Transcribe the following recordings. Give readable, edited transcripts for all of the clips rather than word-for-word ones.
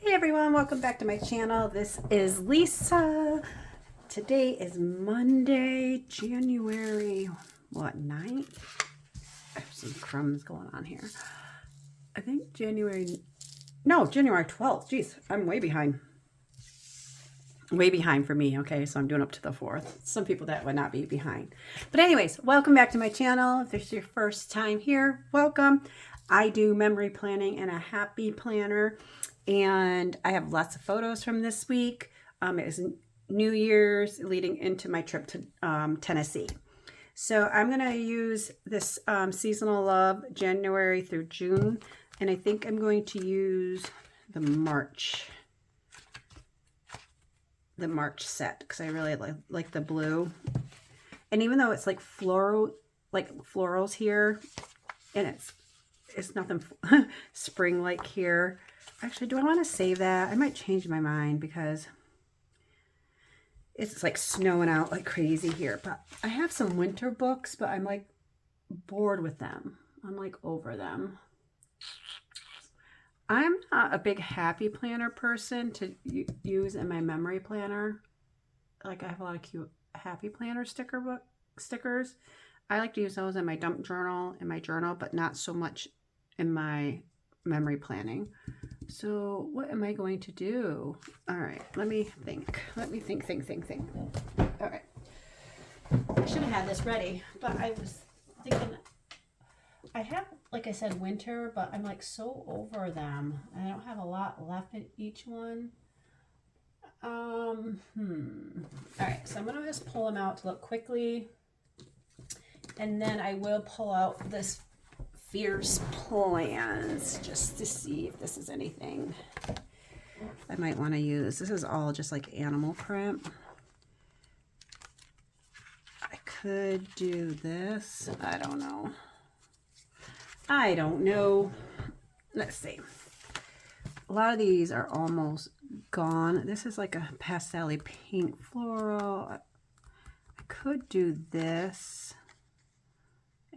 Hey everyone, welcome back to my channel. This is Lisa. Today is Monday, January, 9th? I have some crumbs going on here. I think January 12th. Jeez, I'm way behind. Way behind for me, okay? So I'm doing up to the 4th. Some people that would not be behind. But anyways, welcome back to my channel. If this is your first time here, welcome. I do memory planning and a happy planner. And I have lots of photos from this week. It was New Year's leading into my trip to Tennessee. So I'm going to use this Seasonal Love January through June. And I think I'm going to use the March set because I really like the blue. And even though it's like florals here, and it's nothing spring-like here. Actually, do I want to save that? I might change my mind because it's like snowing out like crazy here. But I have some winter books, but I'm like bored with them. I'm like over them. I'm not a big happy planner person to use in my memory planner. Like I have a lot of cute happy planner stickers. I like to use those in my dump journal, but not so much in my memory planning. So what am I going to do? All right, let me think. Let me think. All right. I should have had this ready, but I was thinking I have, like I said, winter, but I'm like so over them. I don't have a lot left in each one. All right, so I'm going to just pull them out to look quickly. And then I will pull out this Fierce Plans just to see if this is anything I might want to use. This is all just like animal print. I could do this. I don't know. Let's see. A lot of these are almost gone. This is like a pastel pink floral. I could do this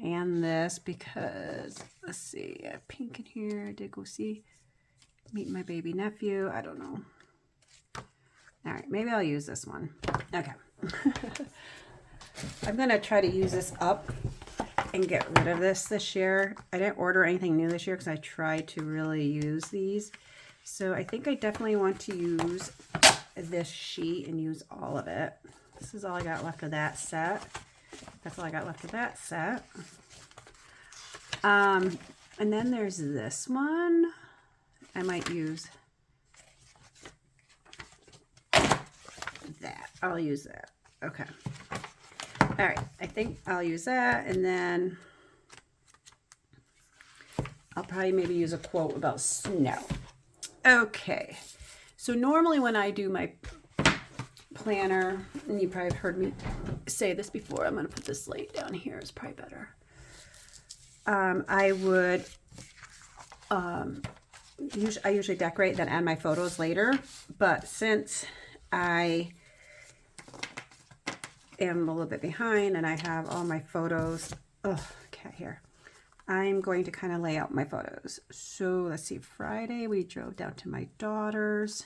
and this because, let's see, I have pink in here. I did go see Meet My Baby Nephew. I don't know. All right, maybe I'll use this one. Okay. I'm going to try to use this up and get rid of this year. I didn't order anything new this year because I tried to really use these. So I think I definitely want to use this sheet and use all of it. This is all I got left of that set. That's all I got left of that set. And then there's this one. I might use that. I'll use that. Okay. All right. I think I'll use that. And then I'll probably maybe use a quote about snow. Okay. So normally when I do my planner, and you probably have heard me say this before, I'm going to put this slate down here. It's probably better. I would, I usually decorate then add my photos later, but since I am a little bit behind and I have all my photos, cat here, I'm going to kind of lay out my photos. So let's see, Friday we drove down to my daughter's.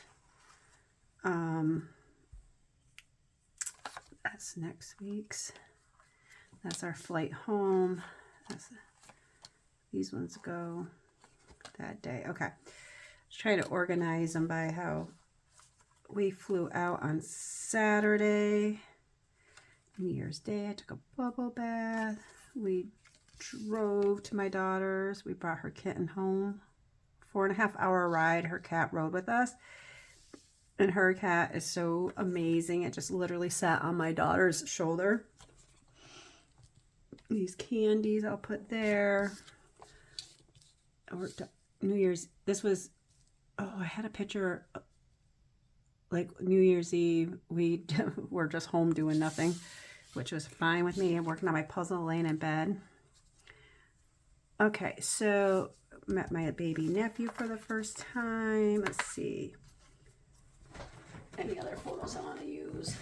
That's next week's. That's our flight home. These ones go that day. Okay. Just trying to organize them by how we flew out on Saturday. New Year's Day, I took a bubble bath. We drove to my daughter's. We brought her kitten home. 4.5-hour ride. Her cat rode with us. And her cat is so amazing. It just literally sat on my daughter's shoulder. These candies I'll put there. New Year's. This was, I had a picture like New Year's Eve. We were just home doing nothing, which was fine with me. I'm working on my puzzle, laying in bed. Okay, so met my baby nephew for the first time. Let's see. Any other photos I want to use.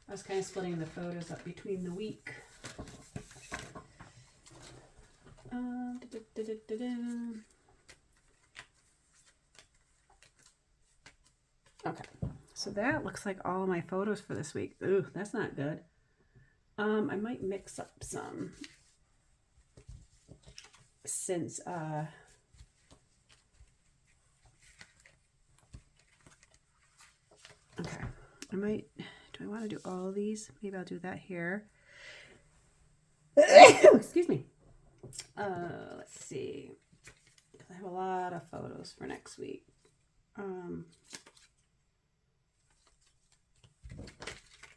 I was kind of splitting the photos up between the week. Okay, so that looks like all my photos for this week. Ooh, that's not good. I might mix up some since okay, I might, do I want to do all of these? Maybe I'll do that here. Excuse me. Let's see. I have a lot of photos for next week.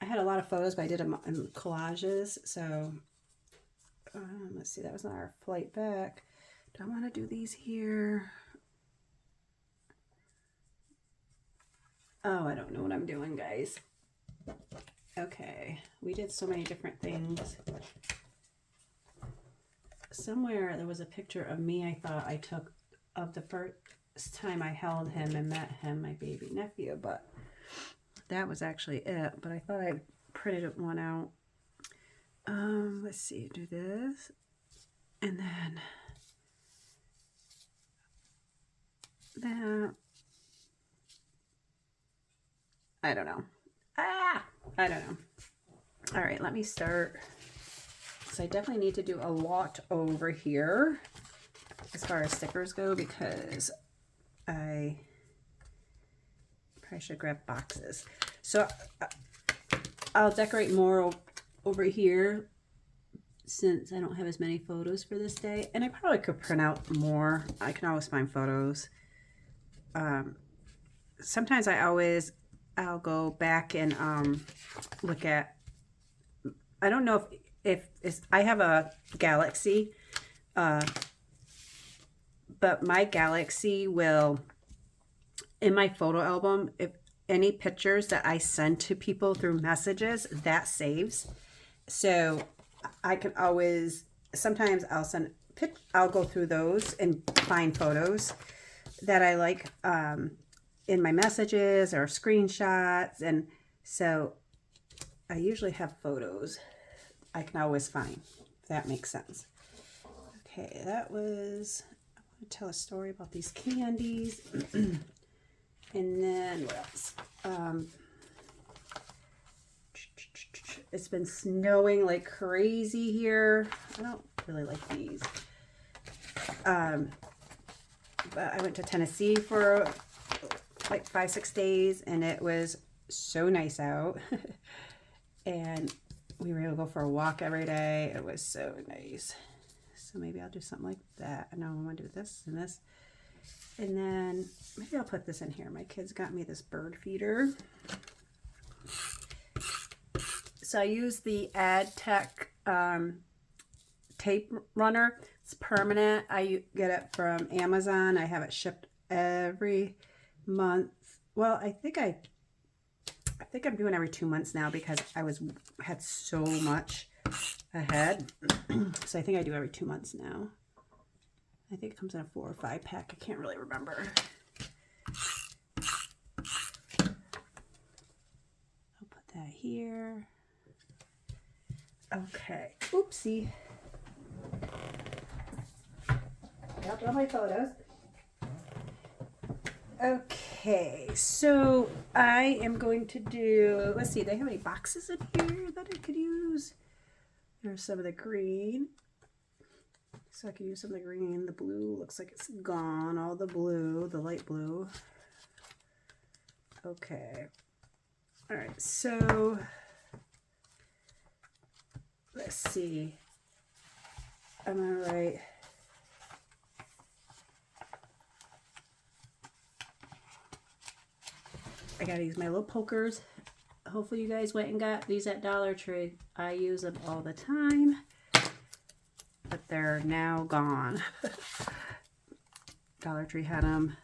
I had a lot of photos, but I did them in collages. So let's see, that was not our flight back. Do I want to do these here? Oh, I don't know what I'm doing, guys. Okay, we did so many different things. Somewhere there was a picture of me I thought I took of the first time I held him and met him, my baby nephew, but that was actually it. But I thought I printed one out. Let's see, do this, and then that. I don't know. I don't know. All right, let me start. So I definitely need to do a lot over here as far as stickers go, because I probably should grab boxes. So I'll decorate more over here since I don't have as many photos for this day. And I probably could print out more. I can always find photos. Sometimes I'll go back and look at, I don't know if it's, I have a Galaxy, but my Galaxy will, in my photo album, if any pictures that I send to people through messages, that saves. So I can always, sometimes I'll go through those and find photos that I like in my messages or screenshots. And so I usually have photos I can always find, if that makes sense. Okay, that was, I want to tell a story about these candies. And then what else? It's been snowing like crazy here. I don't really like these. But I went to Tennessee for like 5-6 days, and it was so nice out. And we were able to go for a walk every day. It was so nice. So maybe I'll do something like that. I know I'm going to do this and this. And then maybe I'll put this in here. My kids got me this bird feeder. So I use the AdTech tape runner. It's permanent. I get it from Amazon. I have it shipped every month. Well, I think I'm doing every 2 months now because I had so much ahead. So I think I do every 2 months now. I think it comes in a 4 or 5 pack. I can't really remember. I'll put that here. Okay. Oopsie. Got all my photos. Okay, so I am going to do, let's see, they have any boxes in here that I could use? There's some of the green. So I could use some of the green. The blue looks like it's gone. All the blue, the light blue. Okay. All right, so let's see. I'm going to write, I gotta use my little pokers. Hopefully you guys went and got these at Dollar Tree. I use them all the time, but they're now gone. Dollar Tree had them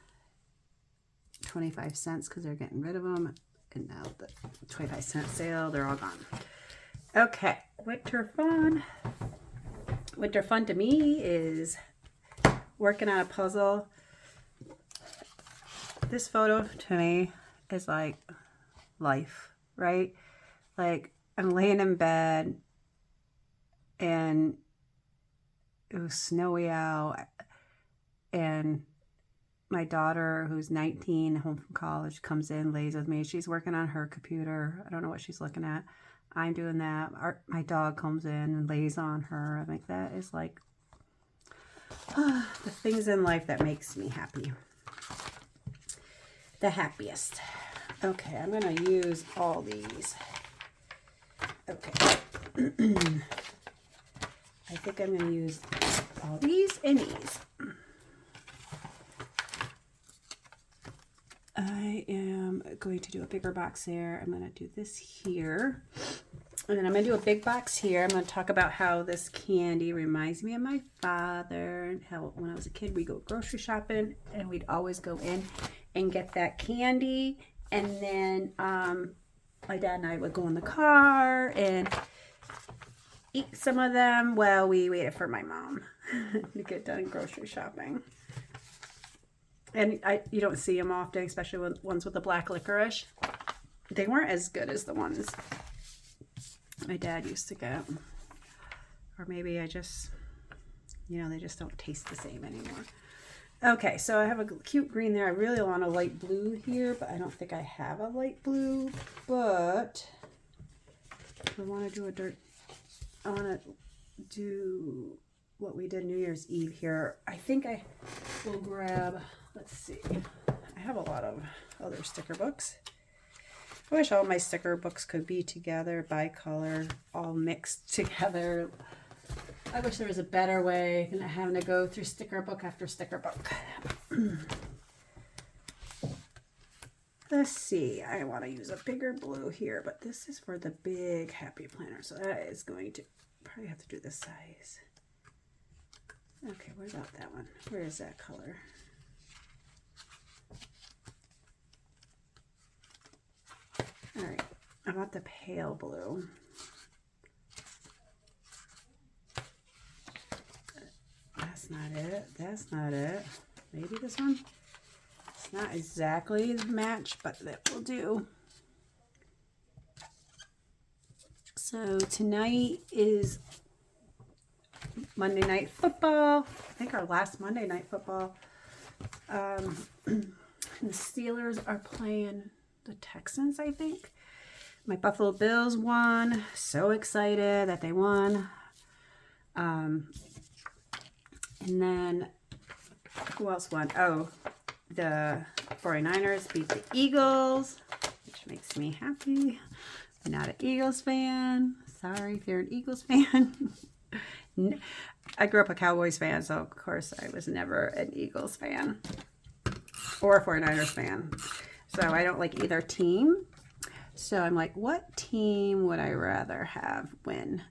25 cents because they're getting rid of them, and now the 25-cent sale, they're all gone. Okay, winter fun. Winter fun to me is working on a puzzle. This photo to me is like life, right? Like I'm laying in bed and it was snowy out and my daughter, who's 19, home from college, comes in, lays with me. She's working on her computer. I don't know what she's looking at. I'm doing that. My dog comes in and lays on her. I think that is like the things in life that makes me happy. The happiest. Okay, I'm going to use all these. Okay. I think I'm going to use all these and these. I am going to do a bigger box there. I'm going to do this here. And then I'm going to do a big box here. I'm going to talk about how this candy reminds me of my father. And how when I was a kid, we'd go grocery shopping and we'd always go in and get that candy. And then my dad and I would go in the car and eat some of them while we waited for my mom to get done grocery shopping. And you don't see them often, especially ones with the black licorice. They weren't as good as the ones my dad used to get. Or maybe I just, they just don't taste the same anymore. Okay, so I have a cute green there. I really want a light blue here, but I don't think I have a light blue. But I want to do what we did New Year's Eve here. I think I will grab, let's see, I have a lot of other sticker books. I wish all my sticker books could be together by color, all mixed together. I wish there was a better way than having to go through sticker book after sticker book. Let's see, I want to use a bigger blue here, but this is for the big happy planner, so that is going to probably have to do this size. Okay, what about that one? Where is that color? All right, I want the pale blue. That's not it. That's not it. Maybe this one? It's not exactly the match, but that will do. So tonight is Monday Night Football. I think our last Monday Night Football. The Steelers are playing the Texans, I think. My Buffalo Bills won. So excited that they won. And then, who else won? Oh, the 49ers beat the Eagles, which makes me happy. I'm not an Eagles fan. Sorry if you're an Eagles fan. I grew up a Cowboys fan, so of course I was never an Eagles fan or a 49ers fan. So I don't like either team. So I'm like, what team would I rather have win?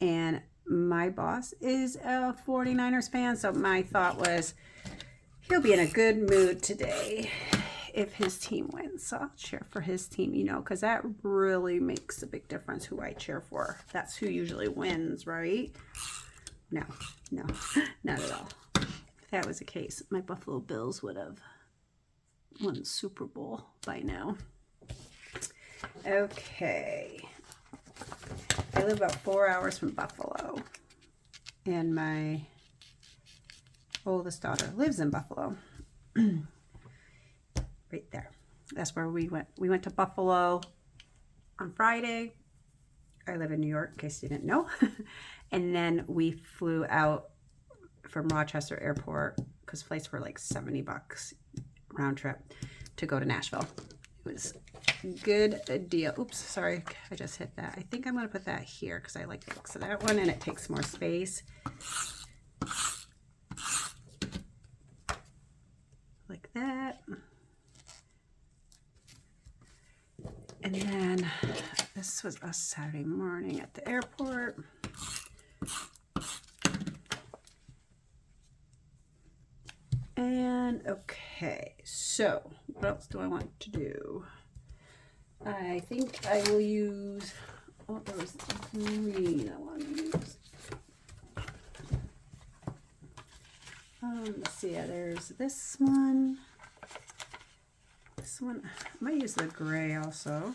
And my boss is a 49ers fan, so my thought was he'll be in a good mood today if his team wins. So I'll cheer for his team, because that really makes a big difference who I cheer for. That's who usually wins, right? No, not at all. If that was the case, my Buffalo Bills would have won the Super Bowl by now. Okay. I live about 4 hours from Buffalo, and my oldest daughter lives in Buffalo. Right there. That's where we went. We went to Buffalo on Friday. I live in New York, in case you didn't know. And then we flew out from Rochester Airport, because flights were like $70 round trip, to go to Nashville. It was a good deal. Oops, sorry, I just hit that. I think I'm going to put that here because I like the looks of that one and it takes more space. Like that. And then this was us Saturday morning at the airport. And okay, so what else do I want to do? I think I will use, oh, there was green I want to use. Let's see, there's this one. This one, I might use the gray also.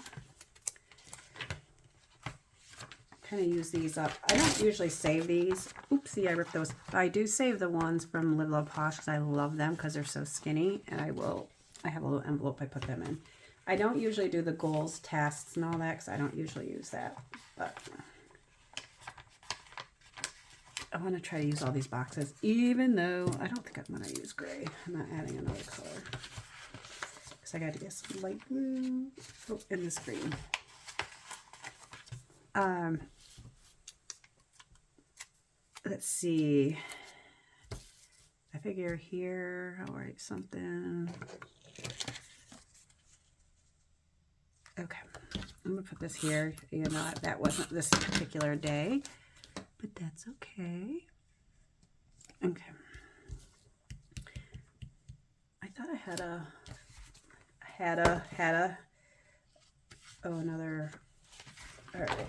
kind of use these up. I don't usually save these. Oopsie, I ripped those. But I do save the ones from Live Love Posh because I love them because they're so skinny. And I have a little envelope I put them in. I don't usually do the goals, tasks, and all that because I don't usually use that. But I want to try to use all these boxes, even though I don't think I'm going to use gray. I'm not adding another color because I got to get some light blue. Oh, and this green. Let's see. I figure here I'll write something. Okay, I'm gonna put this here. You know, that wasn't this particular day, but that's okay. Okay. I thought I had a, oh, another, all right.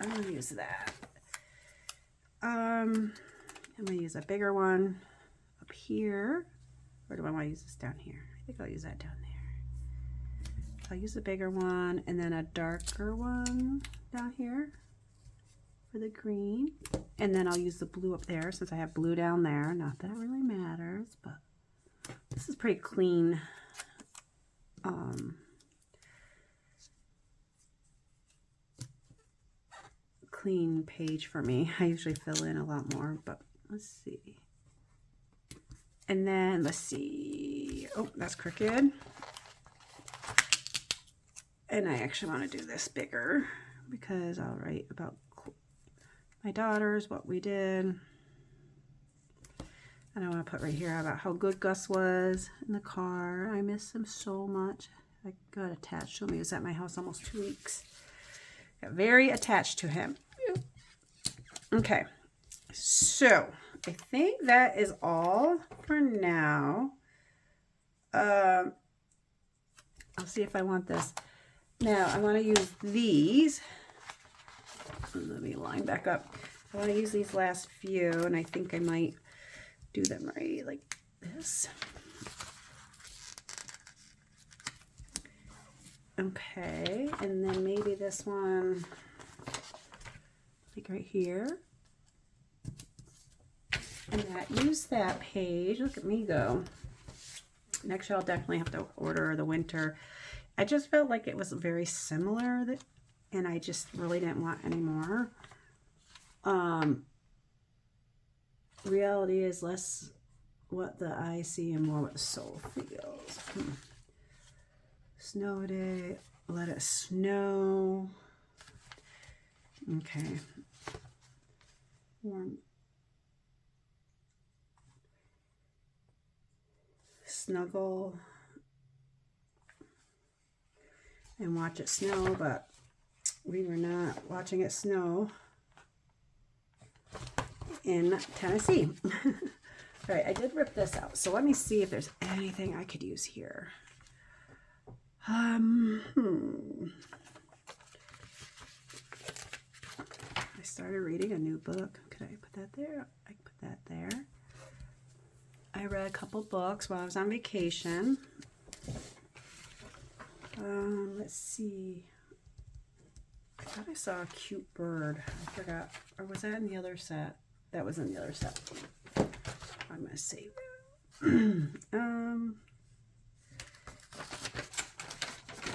I'm gonna use that. I'm gonna use a bigger one up here. Or do I want to use this down here? I think I'll use that down there. I'll use a bigger one and then a darker one down here for the green. And then I'll use the blue up there since I have blue down there. Not that it really matters, but this is pretty clean. Clean page for me. I usually fill in a lot more, but let's see. And then let's see. Oh, that's crooked. And I actually want to do this bigger because I'll write about my daughters, what we did. And I want to put right here about how good Gus was in the car. I miss him so much. I got attached to him. He was at my house almost 2 weeks. Got very attached to him. Okay, so I think that is all for now. I'll see if I want this. Now, I want to use these. Let me line back up. I want to use these last few, and I think I might do them right like this. Okay, and then maybe this one, like right here. And use that page. Look at me go. Next year I'll definitely have to order the winter. I just felt like it was very similar, and I just really didn't want any more. Reality is less what the eye see and more what the soul feels. Snow day, let it snow. Okay. Warm. Snuggle and watch it snow, but we were not watching it snow in Tennessee. All right, I did rip this out, so let me see if there's anything I could use here. I started reading a new book. Could I put that there? I could put that there. I read a couple books while I was on vacation. Let's see. I thought I saw a cute bird. I forgot. Or was that in the other set? That was in the other set. I'm going to save it.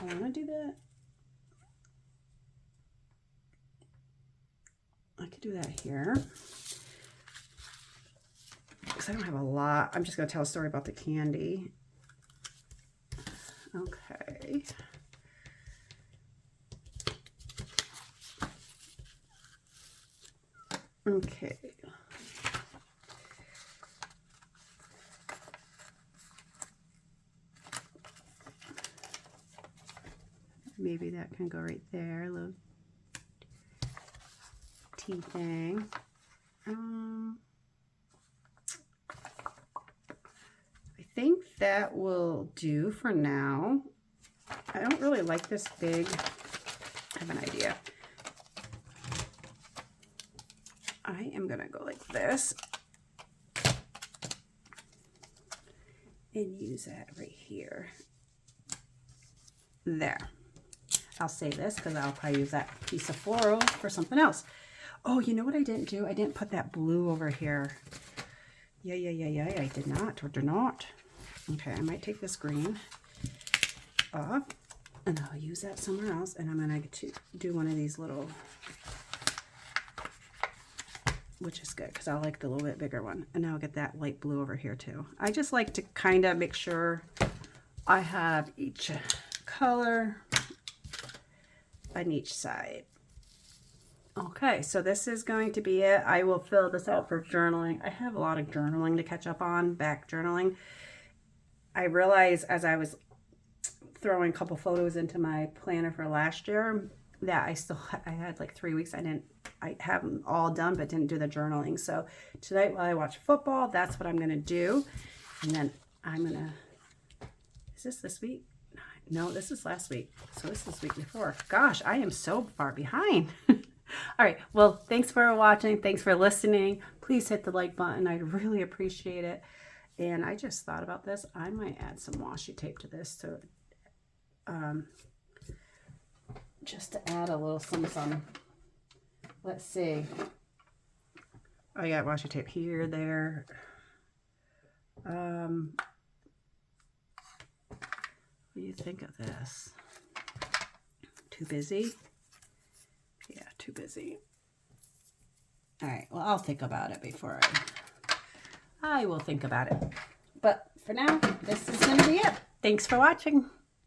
I want to do that. I could do that here. Because I don't have a lot. I'm just going to tell a story about the candy. Okay. Okay. Maybe that can go right there, a little tea thing. I think that will do for now. I don't really like this big. I have an idea. I am gonna go like this and use that right here. There. I'll save this because I'll probably use that piece of floral for something else. Oh, you know what I didn't do? I didn't put that blue over here. Yeah, I did not, or did not. Okay, I might take this green off, and I'll use that somewhere else, and I'm going to do one of these little, which is good, because I like the little bit bigger one. And now I'll get that light blue over here, too. I just like to kind of make sure I have each color on each side. Okay, so this is going to be it. I will fill this out for journaling. I have a lot of journaling to catch up on, back journaling. I realized as I was throwing a couple photos into my planner for last year that I had like 3 weeks. I have them all done, but didn't do the journaling. So tonight while I watch football, that's what I'm going to do. And then I'm going to, is this week? No, this is last week. So this is the week before. Gosh, I am so far behind. All right. Well, thanks for watching. Thanks for listening. Please hit the like button. I'd really appreciate it. And I just thought about this. I might add some washi tape to this to just to add a little some. Let's see. I got washi tape here, there. What do you think of this? Too busy? Yeah, too busy. All right, well, I'll think about it before I will think about it. But for now, this is going to be it. Thanks for watching.